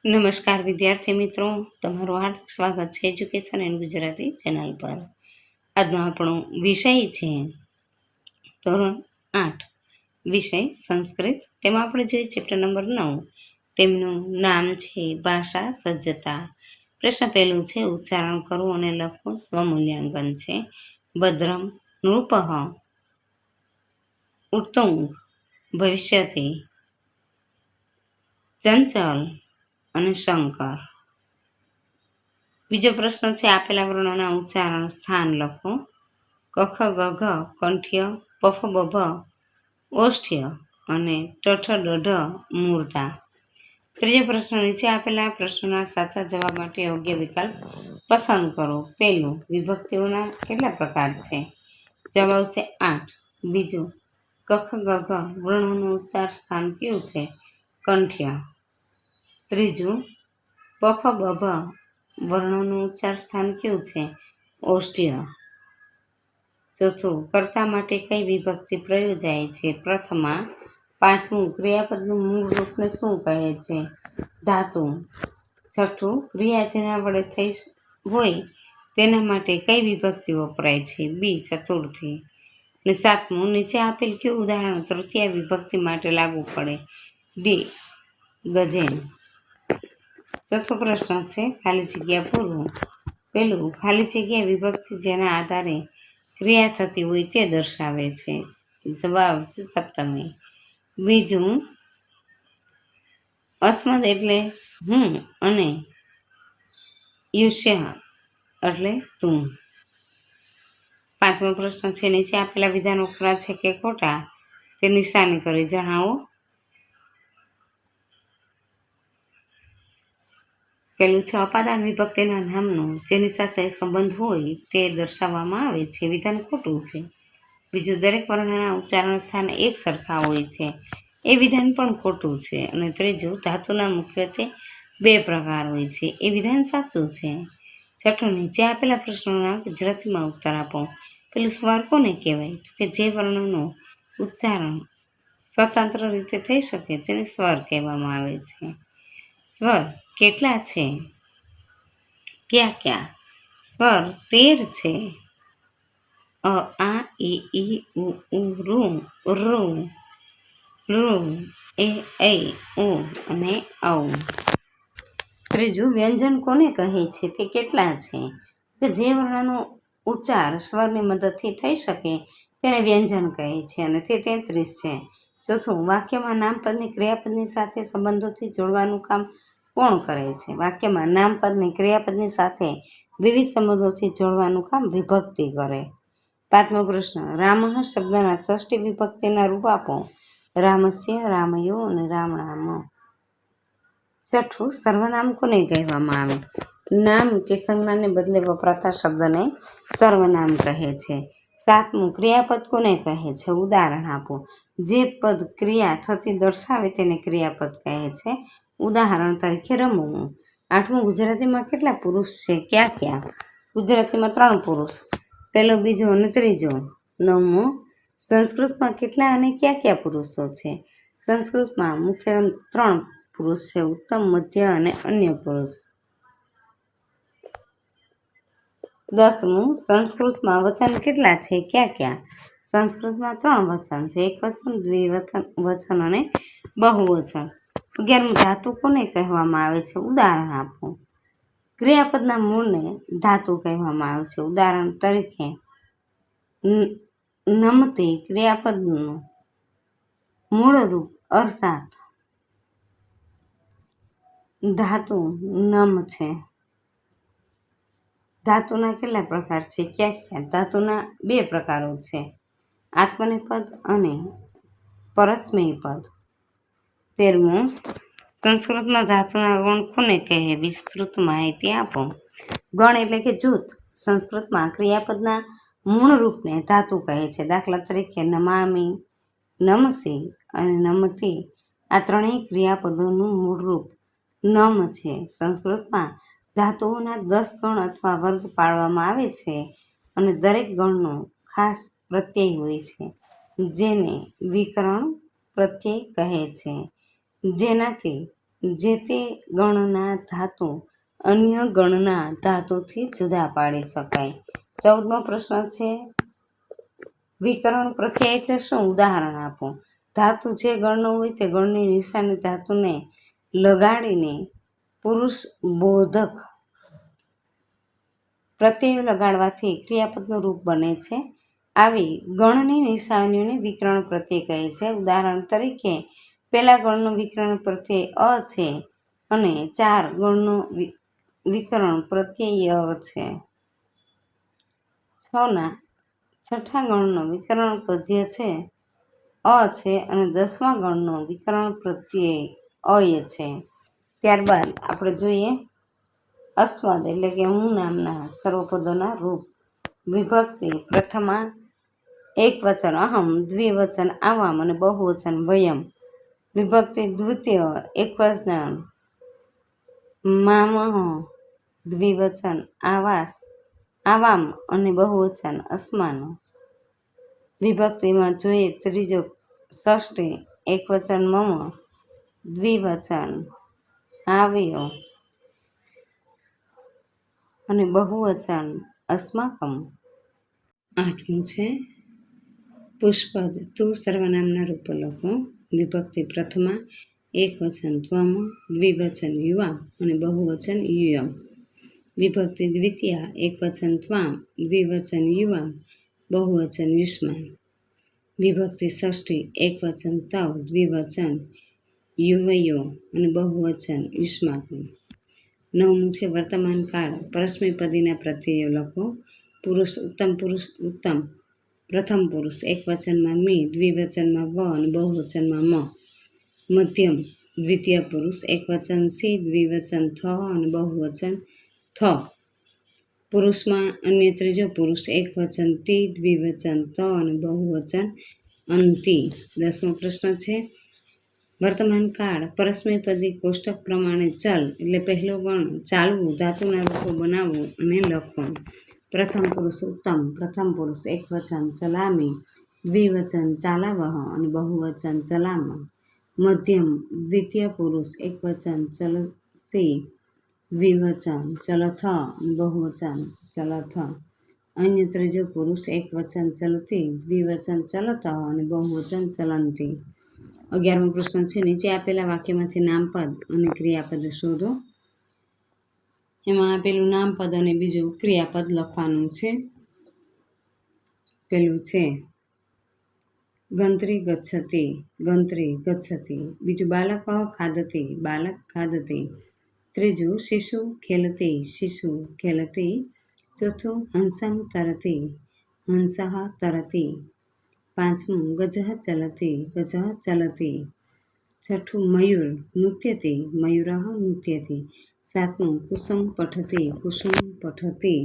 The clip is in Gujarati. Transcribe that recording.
નમસ્કાર વિદ્યાર્થી મિત્રો, તમારું હાર્દિક સ્વાગત છે એજ્યુકેશન એન્ડ ગુજરાતી ચેનલ પર. આજનો આપણો વિષય છે ધોરણ 8, વિષય સંસ્કૃત. તેમાં આપણે જોઈએ ચેપ્ટર નંબર 9, તેમનું નામ છે ભાષા સજ્જતા. પ્રશ્ન પહેલું છે ઉચ્ચારણ કરવું અને લખવું, સ્વમૂલ્યાંકન છે. ભદ્રમ નૃપઃ ઉત્તુંગ ભવિષ્યતિ, ચંચલ અને શંકર. બીજો પ્રશ્ન છે આપેલા વર્ણોના ઉચ્ચારણ સ્થાન લખો. કખ ગઘ કંઠ્ય, પફ બભ ઓષ્ઠ્ય અને ટઠ દઢ મૂર્ધા. ત્રીજો પ્રશ્ન નીચે આપેલા પ્રશ્નોના સાચા જવાબ માટે યોગ્ય વિકલ્પ પસંદ કરો. પહેલું, વિભક્તિઓના કેટલા પ્રકાર છે? જવાબ આવશે 8. બીજું, કખ ગઘ વર્ણોનું ઉચ્ચાર સ્થાન કયું છે? કંઠ્ય. ત્રીજું, પફ બભ વર્ણોનું ઉચ્ચાર સ્થાન કયું છે? ઓષ્ઠ્ય. ચોથું, કર્તા માટે કઈ વિભક્તિ પ્રયોજાય છે? પ્રથમા. પાંચમું, ક્રિયાપદનું મૂળ રૂપને શું કહે છે? ધાતુ. છઠ્ઠું, ક્રિયા જેના વડે થઈ હોય તેના માટે કઈ વિભક્તિ વપરાય છે? બી ચતુર્થી. અને સાતમું, નીચે આપેલ કયું ઉદાહરણ તૃતીય વિભક્તિ માટે લાગુ પડે? ડી ગજેન. ચોથો પ્રશ્ન છે ખાલી જગ્યા પૂરવું. પહેલું, ખાલી જગ્યા વિભક્તિ જેના આધારે ક્રિયા થતી હોય તે દર્શાવે છે. જવાબ છે સપ્તમી. બીજું, અસ્મદ એટલે હું અને યુષ્ય એટલે તું. પાંચમો પ્રશ્ન છે નીચે આપેલા વિધાનો ખરા છે કે ખોટા? તે નિશાની કરી જણાવો. પેલું છે અપાદાન વિભક્તિના નામનો જેની સાથે સંબંધ હોય તે દર્શાવવામાં આવે છે, વિધાન ખોટું છે. બીજું, દરેક વર્ણના ઉચ્ચારણ સ્થાન એક સરખા હોય છે, એ વિધાન પણ ખોટું છે. અને ત્રીજું, ધાતુના મુખ્યત્વે 2 પ્રકાર હોય છે, એ વિધાન સાચું છે. છઠ્ઠું, નીચે આપેલા પ્રશ્નોના ગુજરાતીમાં ઉત્તર આપો. પેલું, સ્વર કોને કહેવાય? કે જે વર્ણનું ઉચ્ચારણ સ્વતંત્ર રીતે થઈ શકે તેને સ્વર કહેવામાં આવે છે. સ્વર કેટલા છે? ક્યાં ક્યાં? સ્વર 13 છે. અ આ ઈ ઉ ઋ ઋ ઋ એ ઐ ઉ અને ઔ. ત્રીજું, વ્યંજન કોને કહે છે? તે કેટલા છે? કે જે વર્ણનો ઉચ્ચાર સ્વરની મદદથી થઈ શકે તેને વ્યંજન કહે છે અને તે 33 છે. ચોથું, વાક્યમાં નામપદને ક્રિયાપદની સાથે સંબંધોથી જોડવાનું કામ કોણ કરે છે? વાક્યમાં નામપદને ક્રિયાપદની સાથે વિવિધ સંબંધોથી જોડવાનું કામ વિભક્તિ કરે. પાંચમો પ્રશ્ન, રામઃ શબ્દના ષષ્ઠી વિભક્તિના રૂપ આપો. રામસ્ય, રામયો અને રામણામ. છઠ્ઠું, સર્વનામ કોને કહેવામાં આવે? નામ કે સંજ્ઞાને બદલે વપરાતા શબ્દને સર્વનામ કહે છે. સાતમું, ક્રિયાપદ કોને કહે છે? ઉદાહરણ આપો. જે પદ ક્રિયા થતી દર્શાવે તેને ક્રિયાપદ કહે છે. ઉદાહરણ તરીકે રમવું. આઠમું, ગુજરાતીમાં કેટલા પુરુષ છે? ક્યાં ક્યાં? ગુજરાતીમાં 3 પુરુષ, પહેલો, બીજો અને ત્રીજો. નવમું, સંસ્કૃતમાં કેટલા અને ક્યાં ક્યાં પુરુષો છે? સંસ્કૃતમાં મુખ્ય 3 પુરુષ છે, ઉત્તમ, મધ્ય અને અન્ય પુરુષ. 10મું, સંસ્કૃતમાં વચન કેટલા છે? ક્યાં ક્યાં? સંસ્કૃતમાં 3 વચન છે, એકવચન, દ્વિવચન અને બહુવચન. 11મું, ધાતુ કોને કહેવામાં આવે છે? ઉદાહરણ આપો. ક્રિયાપદના મૂળને ધાતુ કહેવામાં આવે છે. ઉદાહરણ તરીકે નમતી ક્રિયાપદનું મૂળ રૂપ અર્થાત ધાતુ નમ છે. ધાતુના કેટલા પ્રકાર છે? ક્યાં ક્યાં? ધાતુના 2 પ્રકારો છે, આત્મનેપદ અને પરસ્મૈપદ. 13મું, સંસ્કૃતમાં ધાતુના ગણ કોને કહે? વિસ્તૃત માહિતી આપો. ગણ એટલે કે જૂથ. સંસ્કૃતમાં ક્રિયાપદના મૂળ રૂપને ધાતુ કહે છે. દાખલા તરીકે નમામિ, નમસી અને નમતી આ ત્રણેય ક્રિયાપદોનું મૂળ રૂપ નમ છે. સંસ્કૃતમાં ધાતુઓના 10 ગણ અથવા વર્ગ પાડવામાં આવે છે અને દરેક ગણનો ખાસ પ્રત્યય હોય છે જેને વિકરણ પ્રત્યય કહે છે, જેનાથી જે તે ગણના ધાતુ અન્ય ગણના ધાતુથી જુદા પાડી શકાય. 14મો પ્રશ્ન છે, વિકરણ પ્રત્યય એટલે શું? ઉદાહરણ આપો. ધાતુ જે ગણનો હોય તે ગણની નિશાની ધાતુને લગાડીને પુરુષ બોધક પ્રત્યયો લગાડવાથી ક્રિયાપદનું રૂપ બને છે. આવી ગણની નિશાનીઓને વિકરણ પ્રત્યય કહે છે. ઉદાહરણ તરીકે પહેલા ગણનો વિકરણ પ્રત્યય અ છે અને 4 ગણનો વિકરણ પ્રત્યય ય છે. 6થા ગણનો વિકરણ પદ્ય છે અ છે અને 10મા ગણનો વિકરણ પ્રત્યય અય છે. ત્યારબાદ આપણે જોઈએ અસ્મદ એટલે કે હું નામના સર્વપદોના રૂપ. વિભક્તિ પ્રથમા એકવચન અહમ, દ્વિવચન આવામ અને બહુવચન વયમ. વિભક્તિ દ્વિતીય એકવચન મામહ, દ્વિવચન આવામ અને બહુવચન અસ્માન. વિભક્તિમાં જોઈએ ત્રીજો ષષ્ઠી એકવચન મમ, દ્વિવચન આવ્યો અને બહુવચન અસ્માકમ. 8મું છે પુષ્પદ. તું સર્વનામના રૂપો લખો. વિભક્તિ પ્રથમા એકવચન ત્વમ, દ્વિવચન યુવામ અને બહુવચન યુયમ. વિભક્તિ દ્વિતીયા એકવચન ત્વામ, દ્વિવચન યુવામ, બહુવચન યુષ્માન. વિભક્તિ ષષ્ઠી એકવચન તવ, દ્વિવચન યુવયો અને બહુવચન યુષ્માકમ. 9મું છે વર્તમાન કાળ. પરસ્મૈપદીના પ્રત્યયો લખો. પુરુષ ઉત્તમ પુરુષ ઉત્તમ પ્રથમ પુરુષ એકવચનમાં મી, દ્વિવચનમાં વ અને બહુવચનમાં મ. મધ્યમ દ્વિતીય પુરુષ એકવચન સી, દ્વિવચન થ અને બહુવચન થ. પુરુષમાં અન્ય ત્રીજો પુરુષ એકવચન તી, દ્વિવચન ત અને બહુવચન અંતિ. 10મો પ્રશ્ન છે વર્તમાન કાળ પરસ્મૈપદી કોષ્ટક પ્રમાણે ચલ એટલે પહેલો ગણ ચાલવું, ધાતુના રૂપો બનાવવું અને લખવું. પ્રથમ પુરુષ ઉત્તમ પ્રથમ પુરુષ એકવચન ચલામી, દ્વિવચન ચાલાવહ અને બહુવચન ચલામ. મધ્યમ દ્વિતીય પુરુષ એકવચન ચલસી, દ્વિવચન ચલથ અને બહુવચન ચલથ. અન્ય ત્રીજો પુરુષ એકવચન ચલતી, દ્વિવચન ચલતઃ અને બહુવચન ચલંતી. 11મો પ્રશ્ન છે નીચે આપેલા વાક્યમાંથી નામપદ અને ક્રિયાપદ શોધો. એમાં આપેલું નામપદ અને બીજું ક્રિયાપદ લખવાનું છે. પેલું છે ગંત્રી ગચ્છતિ, ગંત્રી ગચ્છતિ. બીજું બાલક ખાદતિ, બાલક ખાદતિ. ત્રીજું શિશુ ખેલતી, શિશુ ખેલતી. ચોથું હંસમ તરતી, હંસઃ તરતી. પાંચમું ગજઃ ચલતી, ગજઃ ચલતી. છઠ્ઠું મયુર નૃત્યતિ, મયુરઃ નૃત્યતિ. સાતમું કુસુમ પઠતી, કુસુમ પઠતી.